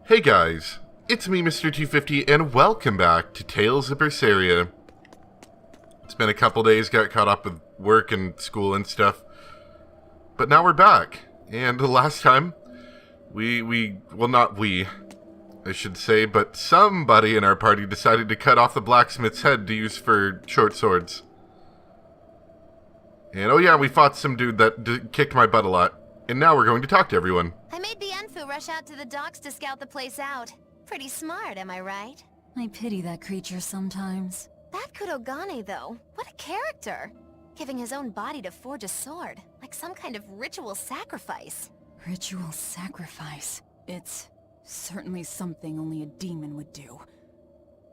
Hey guys, it's me Mr. 250 and welcome back to Tales of Berseria. It's been a couple days, got caught up with work and school and stuff, but now we're back. And the last time, well not we, I should say, but somebody in our party decided to cut off the blacksmith's head to use for short swords. And oh yeah, we fought some dude that kicked my butt a lot. And now we're going to talk to everyone. I made the Enfu rush out to the docks to scout the place out. Pretty smart, am I right? I pity that creature sometimes. That Kurogane, though, what a character! Giving his own body to forge a sword, like some kind of ritual sacrifice. Ritual sacrifice. It's certainly something only a demon would do.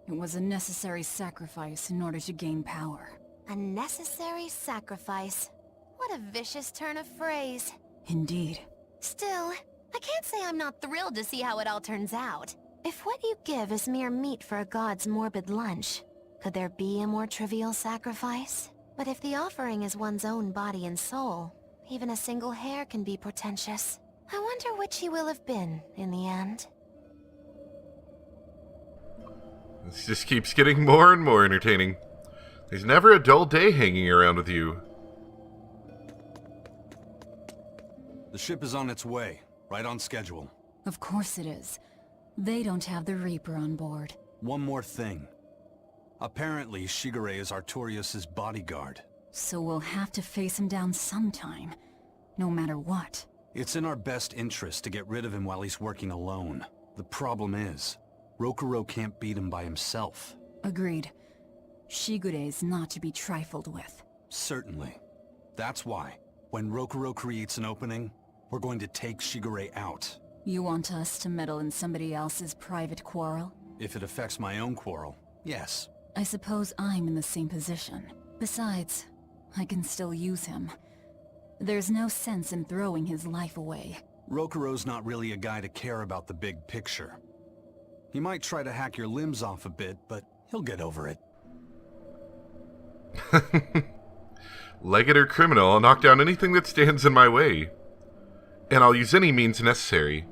It was a necessary sacrifice in order to gain power. A necessary sacrifice. What a vicious turn of phrase. Indeed. Still, I can't say I'm not thrilled to see how it all turns out. If what you give is mere meat for a god's morbid lunch, could there be a more trivial sacrifice? But if the offering is one's own body and soul, even a single hair can be portentous. I wonder which he will have been in the end. This just keeps getting more and more entertaining. There's never a dull day hanging around with you. The ship is on its way, right on schedule. Of course it is. They don't have the Reaper on board. One more thing. Apparently, Shigure is Artorias' bodyguard. So we'll have to face him down sometime, no matter what. It's in our best interest to get rid of him while he's working alone. The problem is, Rokuro can't beat him by himself. Agreed. Shigure is not to be trifled with. Certainly. That's why, when Rokuro creates an opening, we're going to take Shigure out. You want us to meddle in somebody else's private quarrel? If it affects my own quarrel, yes. I suppose I'm in the same position. Besides, I can still use him. There's no sense in throwing his life away. Rokuro's not really a guy to care about the big picture. He might try to hack your limbs off a bit, but he'll get over it. Legate or criminal, I'll knock down anything that stands in my way. And I'll use any means necessary.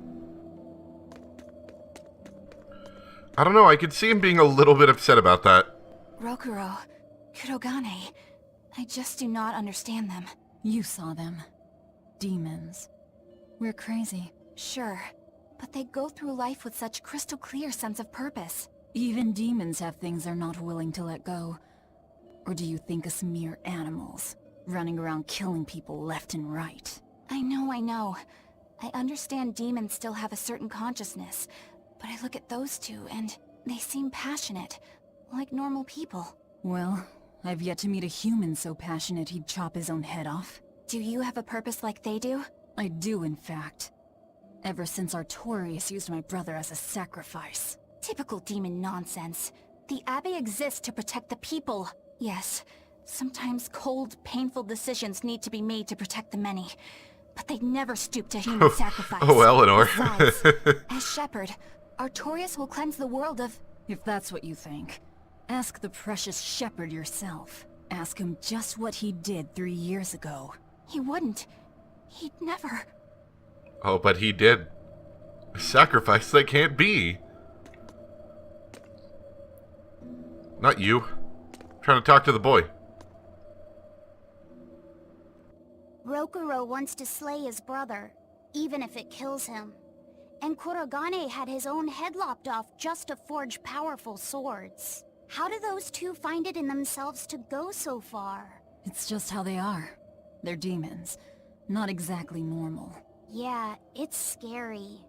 I don't know, I could see him being a little bit upset about that. Rokuro, Kurogane, I just do not understand them. You saw them. Demons. We're crazy. Sure, but they go through life with such crystal clear sense of purpose. Even demons have things they're not willing to let go. Or do you think us mere animals, running around killing people left and right? I know. I understand demons still have a certain consciousness, but I look at those two and they seem passionate, like normal people. Well, I've yet to meet a human so passionate he'd chop his own head off. Do you have a purpose like they do? I do, in fact. Ever since Artorias used my brother as a sacrifice. Typical demon nonsense. The Abbey exists to protect the people. Yes, sometimes cold, painful decisions need to be made to protect the many. But they'd never stoop to human sacrifice. Oh, Eleanor. Besides, as shepherd, Artorias will cleanse the world of... If that's what you think, ask the precious shepherd yourself. Ask him just what he did 3 years ago. He wouldn't. He'd never... Oh, but he did. A sacrifice that can't be. Not you. I'm trying to talk to the boy. Rokuro wants to slay his brother, even if it kills him. And Kurogane had his own head lopped off just to forge powerful swords. How do those two find it in themselves to go so far? It's just how they are. They're demons. Not exactly normal. Yeah, it's scary.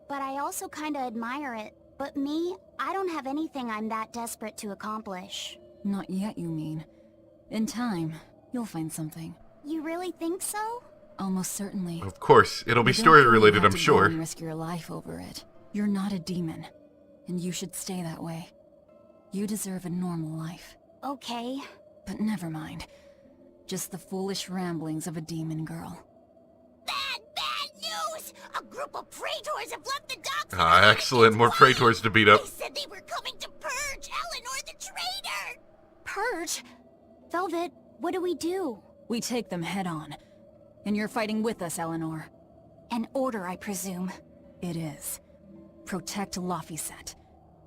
But I also kinda admire it. But me, I don't have anything I'm that desperate to accomplish. Not yet, you mean. In time, you'll find something. You really think so? Almost certainly. Of course, it'll be You don't story really related, have I'm to go sure. and risk your life over it. You're not a demon, and you should stay that way. You deserve a normal life. Okay. But never mind. Just the foolish ramblings of a demon girl. Bad news! A group of praetors have left the docks. Ah, excellent. More praetors to beat up. They said they were coming to purge Eleanor the traitor! Purge? Velvet, what do we do? We take them head on. And you're fighting with us, Eleanor. An order, I presume. It is. protect Laphicet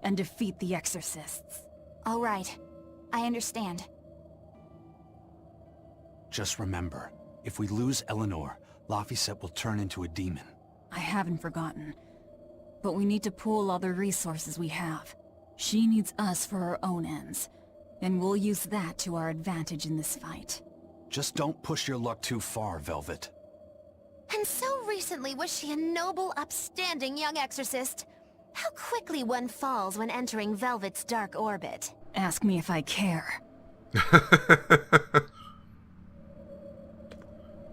and defeat the Exorcists. All right. I understand. Just remember, if we lose Eleanor, Laphicet will turn into a demon. I haven't forgotten. But we need to pool all the resources we have. She needs us for her own ends, and we'll use that to our advantage in this fight. Just don't push your luck too far, Velvet. And so recently was she a noble, upstanding young exorcist. How quickly one falls when entering Velvet's dark orbit. Ask me if I care. Are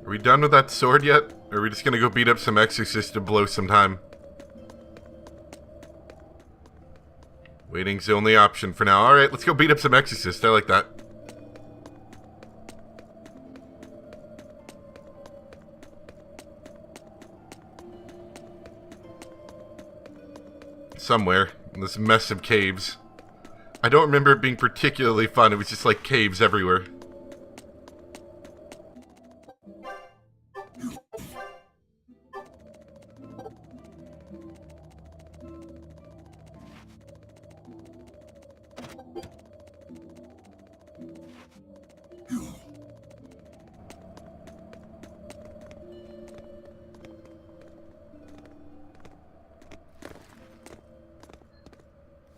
we done with that sword yet? Or are we just gonna go beat up some exorcists to blow some time? Waiting's the only option for now. Alright, let's go beat up some exorcists. I like that. Somewhere in this mess of caves. I don't remember it being particularly fun. It was just like caves everywhere.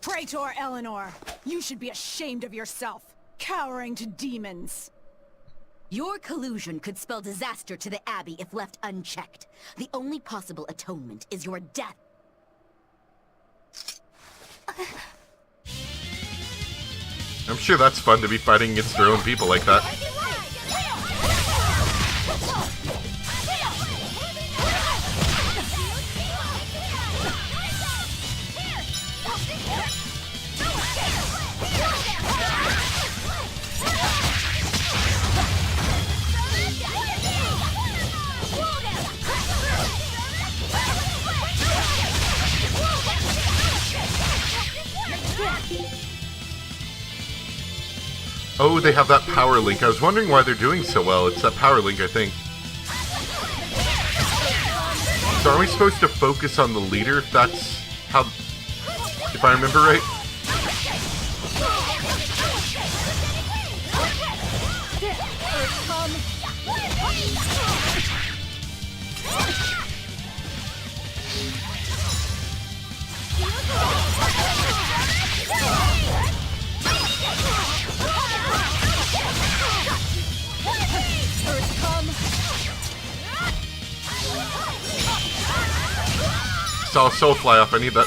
Traitor Eleanor! You should be ashamed of yourself, cowering to demons. Your collusion could spell disaster to the Abbey if left unchecked. The only possible atonement is your death. I'm sure that's fun to be fighting against their own people like that. Oh, they have that power link. I was wondering why they're doing so well. It's that power link, I think. So are we supposed to focus on the leader if that's how... if I remember right? Saw a soul fly off. I need that.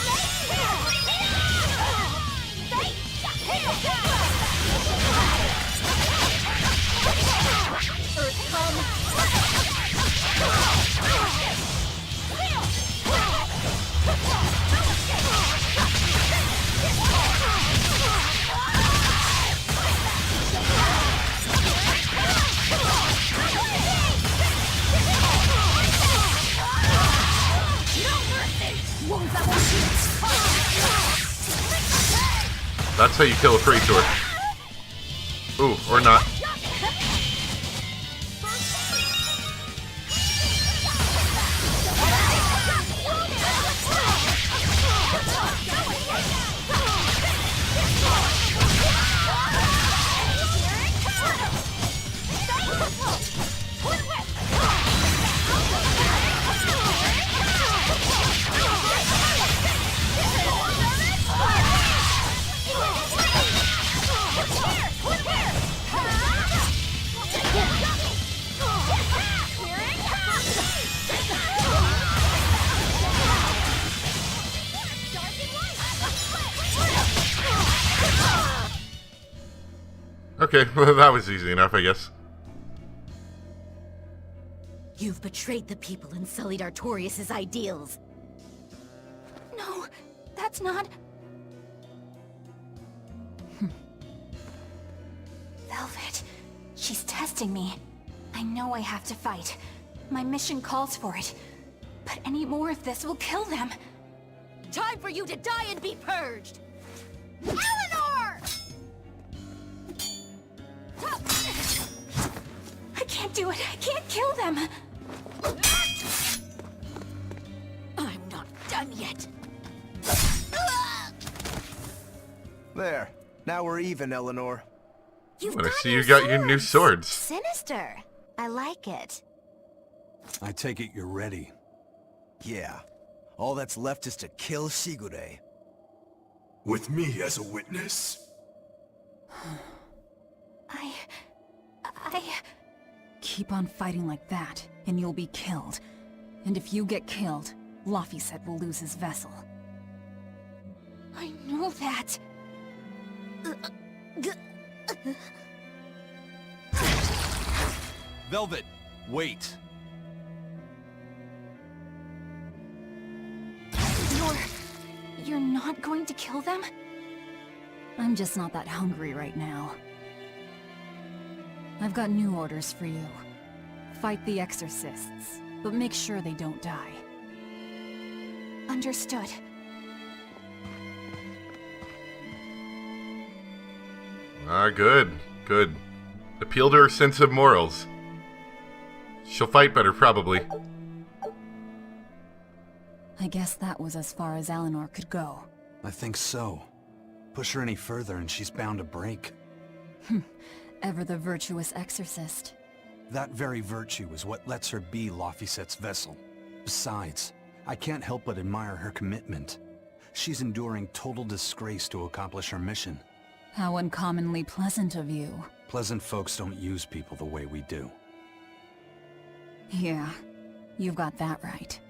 That's how you kill a Praetor. Ooh, or not. Okay, well, that was easy enough, I guess. You've betrayed the people and sullied Artorias' ideals. No, that's not... Velvet, she's testing me. I know I have to fight. My mission calls for it. But any more of this will kill them. Time for you to die and be purged! Eleanor! I can't do it. I can't kill them. I'm not done yet. There. Now we're even, Eleanor. You've When I got see new you got your new swords. Sinister. I like it. I take it you're ready. Yeah. All that's left is to kill Shigure. With me as a witness? I... Keep on fighting like that, and you'll be killed. And if you get killed, Laphicet will lose his vessel. I know that. Velvet, wait. You're not going to kill them? I'm just not that hungry right now. I've got new orders for you. Fight the exorcists, but make sure they don't die. Understood. Ah, good. Good. Appeal to her sense of morals. She'll fight better, probably. I guess that was as far as Eleanor could go. I think so. Push her any further and she's bound to break. Ever the virtuous exorcist. That very virtue is what lets her be Laphicet's vessel. Besides, I can't help but admire her commitment. She's enduring total disgrace to accomplish her mission. How uncommonly pleasant of you. Pleasant folks don't use people the way we do. Yeah, you've got that right.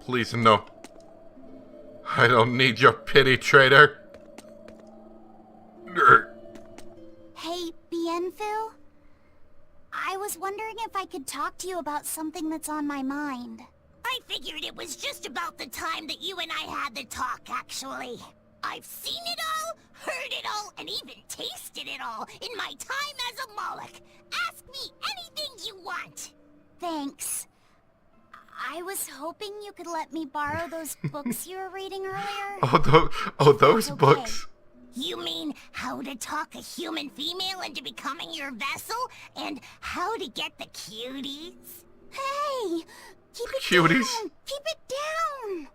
Please, no. I don't need your pity, traitor. Hey, Bienfil? I was wondering if I could talk to you about something that's on my mind. I figured it was just about the time that you and I had the talk, actually. I've seen it all, heard it all, and even tasted it all in my time as a Moloch. Ask me anything you want. Thanks. I was hoping you could let me borrow those books you were reading earlier. Those Okay. books. You mean how to talk a human female into becoming your vessel? And how to get the cuties? Hey! Keep it Cuties. down! Keep it down!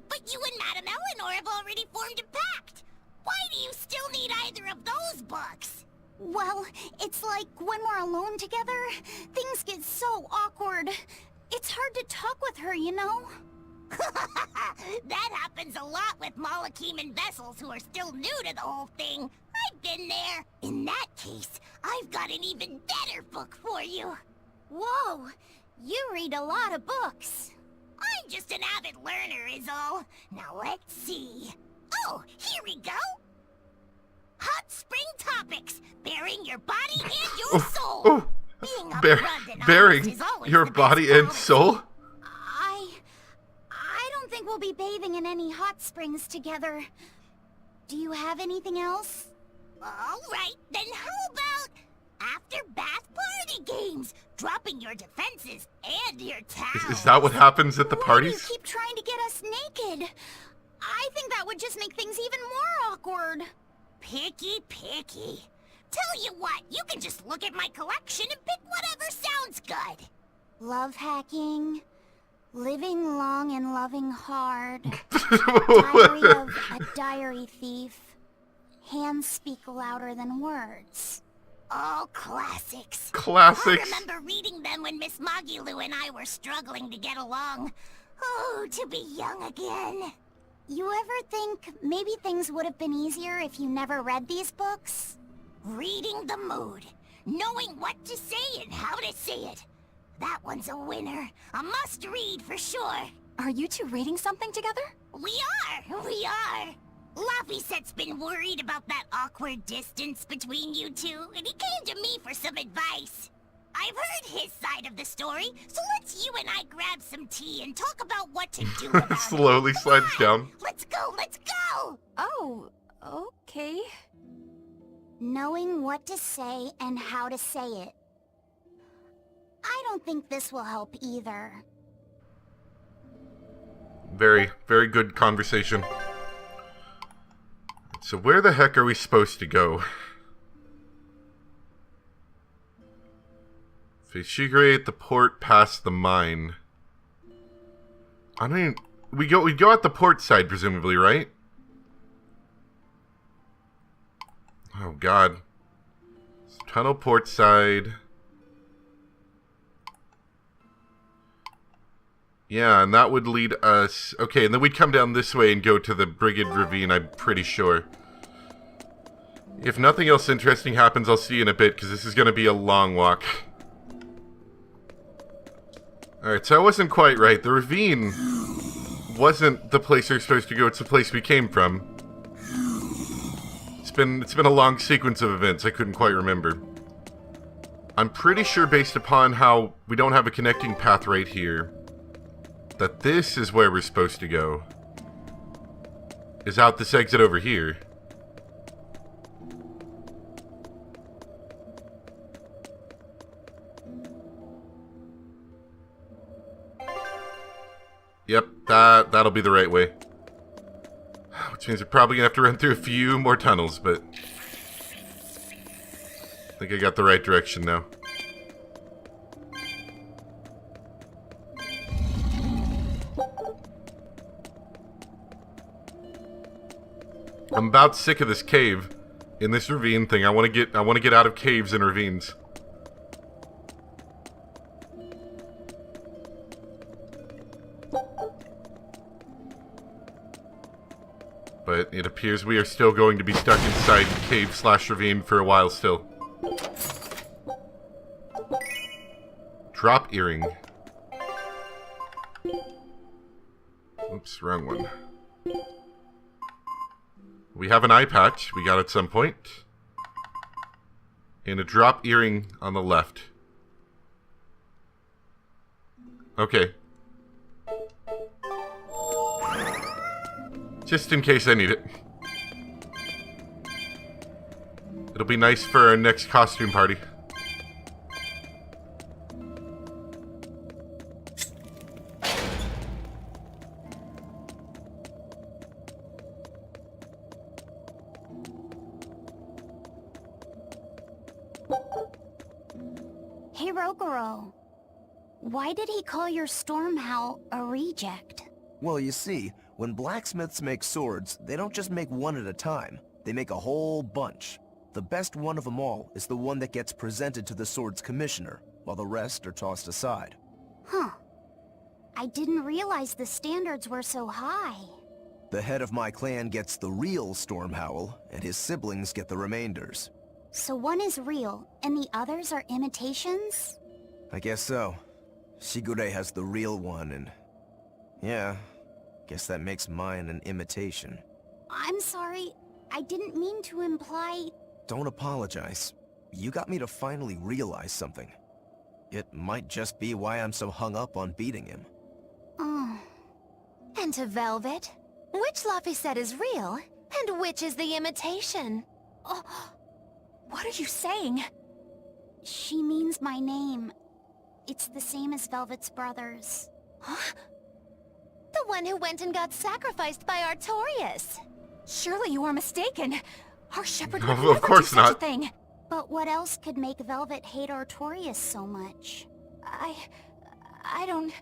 But you and Madame Eleanor have already formed a pact. Why do you still need either of those books? Well, it's like when we're alone together, things get so awkward. It's hard to talk with her, you know? That happens a lot with Molocheman vessels who are still new to the whole thing. I've been there. In that case, I've got an even better book for you. Whoa! You read a lot of books. I'm just an avid learner is all. Now let's see. Oh, here we go. Hot Spring Topics. Bearing your body and your soul. Being upfront and Bearing honest is always your the best body and policy. soul? I don't think we'll be bathing in any hot springs together. Do you have anything else? All right, then how about after bath party games? Dropping your defenses and your towels. Is that what happens at the Why do parties? you keep trying to get us naked? I think that would just make things even more awkward. Picky. Tell you what, you can just look at my collection and pick whatever sounds good. Love hacking, living long and loving hard, diary of a diary thief, hands speak louder than words. All classics. Classics. I remember reading them when Miss Magilu and I were struggling to get along. Oh, to be young again. You ever think maybe things would have been easier if you never read these books? Reading the mood. Knowing what to say and how to say it. That one's a winner. A must-read for sure. Are you two reading something together? We are. Laphicet's been worried about that awkward distance between you two, and he came to me for some advice. I've heard his side of the story, so let's you and I grab some tea and talk about what to do about it. Slowly slides down. Let's go! Oh, okay. Knowing what to say and how to say it. I don't think this will help either. Very, very good conversation. So where the heck are we supposed to go? Face Shigure at the port past the mine. I mean, we go at the port side, presumably, right? Oh, God. Tunnel port side. Yeah, and that would lead us... Okay, and then we'd come down this way and go to the Brigid Ravine, I'm pretty sure. If nothing else interesting happens, I'll see you in a bit, because this is going to be a long walk. Alright, so I wasn't quite right. The ravine wasn't the place we're supposed to go, it's the place we came from. It's been a long sequence of events, I couldn't quite remember. I'm pretty sure, based upon how we don't have a connecting path right here, that this is where we're supposed to go. Is out this exit over here. Yep, that'll be the right way. Which means we're probably gonna have to run through a few more tunnels, but I think I got the right direction now. I'm about sick of this cave in this ravine thing. I want to get out of caves and ravines. But it appears we are still going to be stuck inside cave/ravine for a while still. Drop earring. Oops, wrong one. We have an eye patch we got at some point. And a drop earring on the left. Okay. Just in case I need it. It'll be nice for our next costume party. Hey, Rokuro. Why did he call your storm howl a reject? Well, you see, when blacksmiths make swords, they don't just make one at a time. They make a whole bunch. The best one of them all is the one that gets presented to the sword's commissioner, while the rest are tossed aside. Huh. I didn't realize the standards were so high. The head of my clan gets the real storm howl, and his siblings get the remainders. So one is real, and the others are imitations? I guess so. Shigure has the real one, and... yeah, guess that makes mine an imitation. I'm sorry, I didn't mean to imply... Don't apologize. You got me to finally realize something. It might just be why I'm so hung up on beating him. Oh. And to Velvet, which Laphicet is real, and which is the imitation? Oh, what are you saying? She means my name. It's the same as Velvet's brothers. Huh? The one who went and got sacrificed by Artorias. Surely you are mistaken. Our shepherd No, would of never course do such not. a thing. But what else could make Velvet hate Artorias so much? I don't...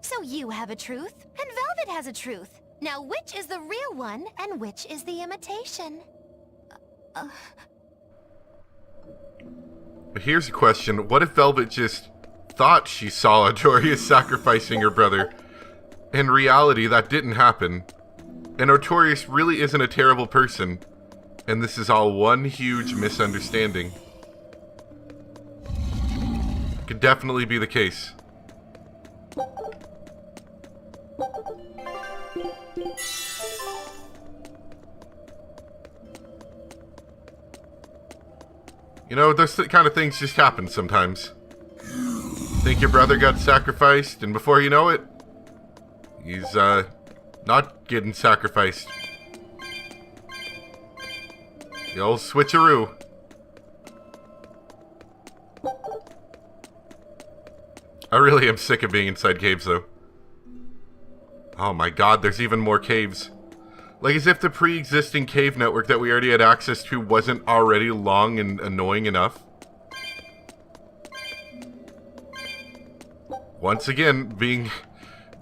So you have a truth, and Velvet has a truth. Now which is the real one, and which is the imitation? But here's a question. What if Velvet just thought she saw Artorias sacrificing her brother? In reality, that didn't happen. And Artorias really isn't a terrible person. And this is all one huge misunderstanding. Could definitely be the case. You know, those kind of things just happen sometimes. Think your brother got sacrificed, and before you know it, he's, not getting sacrificed. The old switcheroo. I really am sick of being inside caves, though. Oh my god, there's even more caves. Like as if the pre-existing cave network that we already had access to wasn't already long and annoying enough. Once again, being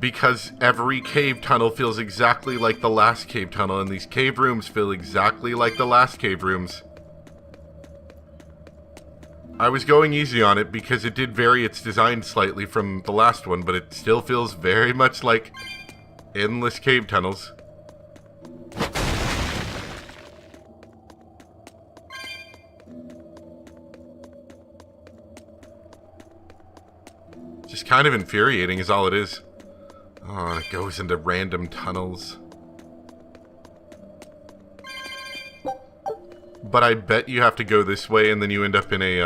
because every cave tunnel feels exactly like the last cave tunnel, and these cave rooms feel exactly like the last cave rooms. I was going easy on it because it did vary its design slightly from the last one, but it still feels very much like endless cave tunnels. Just kind of infuriating is all it is. Oh, and it goes into random tunnels. But I bet you have to go this way, and then you end up in a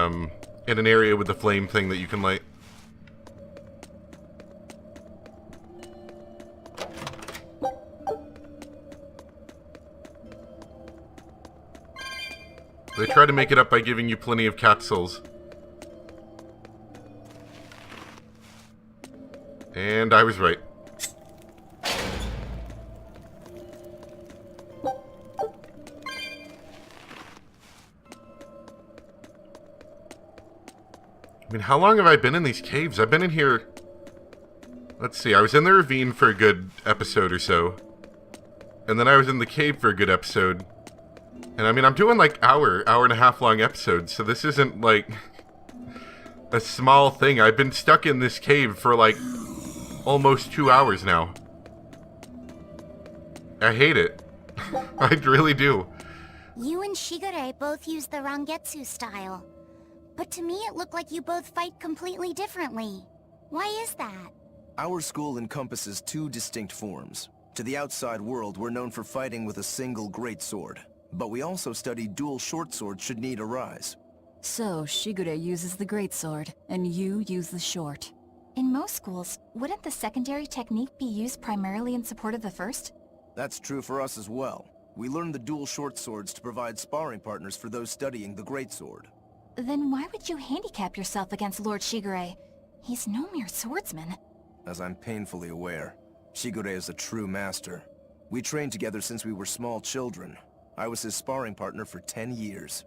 in an area with the flame thing that you can light. They try to make it up by giving you plenty of cat souls. And I was right. I mean, how long have I been in these caves? I've been in here... Let's see, I was in the ravine for a good episode or so. And then I was in the cave for a good episode. And I mean, I'm doing like hour and a half long episodes, so this isn't like a small thing. I've been stuck in this cave for like almost 2 hours now. I hate it. I really do. You and Shigure both use the Rangetsu style. But to me it looked like you both fight completely differently. Why is that? Our school encompasses two distinct forms. To the outside world, we're known for fighting with a single great sword. But we also study dual short swords should need arise. So, Shigure uses the greatsword, and you use the short. In most schools, wouldn't the secondary technique be used primarily in support of the first? That's true for us as well. We learn the dual short swords to provide sparring partners for those studying the greatsword. Then why would you handicap yourself against Lord Shigure? He's no mere swordsman. As I'm painfully aware, Shigure is a true master. We trained together since we were small children. I was his sparring partner for 10 years.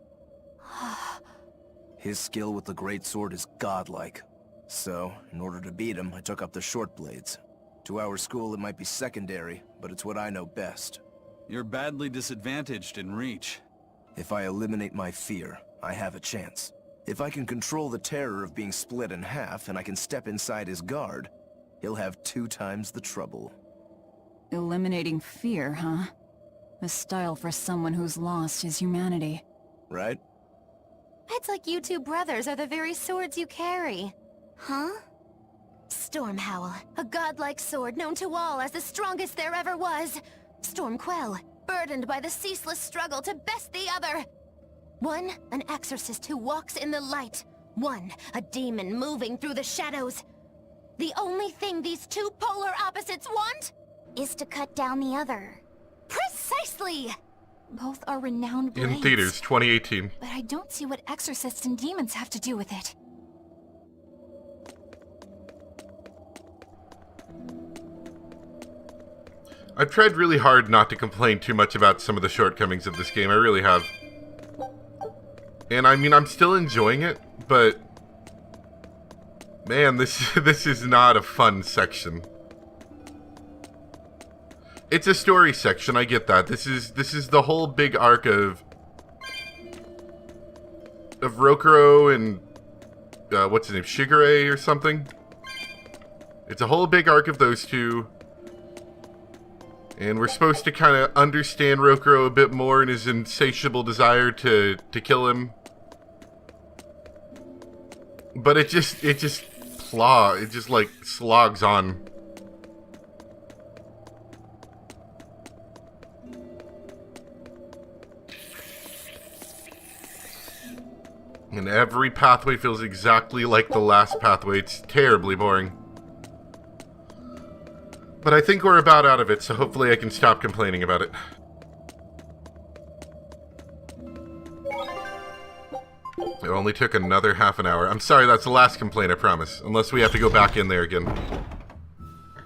His skill with the greatsword is godlike. So, in order to beat him, I took up the short blades. To our school, it might be secondary, but it's what I know best. You're badly disadvantaged in reach. If I eliminate my fear, I have a chance. If I can control the terror of being split in half and I can step inside his guard, he'll have 2 times the trouble. Eliminating fear, huh? A style for someone who's lost his humanity. Right? It's like you two brothers are the very swords you carry. Huh? Stormhowl, a godlike sword known to all as the strongest there ever was. Stormquell, burdened by the ceaseless struggle to best the other. One, an exorcist who walks in the light. One, a demon moving through the shadows. The only thing these two polar opposites want Is to cut down the other. Precisely! Both are renowned blades. In theaters, 2018. But I don't see what exorcists and demons have to do with it. I've tried really hard not to complain too much about some of the shortcomings of this game. I really have. And I mean, I'm still enjoying it, but man, this is not a fun section. It's a story section, I get that. This is the whole big arc of Rokuro and what's his name, Shigure or something. It's a whole big arc of those two. And we're supposed to kind of understand Rokuro a bit more and his insatiable desire to kill him. But it just like slogs on. And every pathway feels exactly like the last pathway. It's terribly boring. But I think we're about out of it, so hopefully I can stop complaining about it. It only took another half an hour. I'm sorry, that's the last complaint, I promise. Unless we have to go back in there again.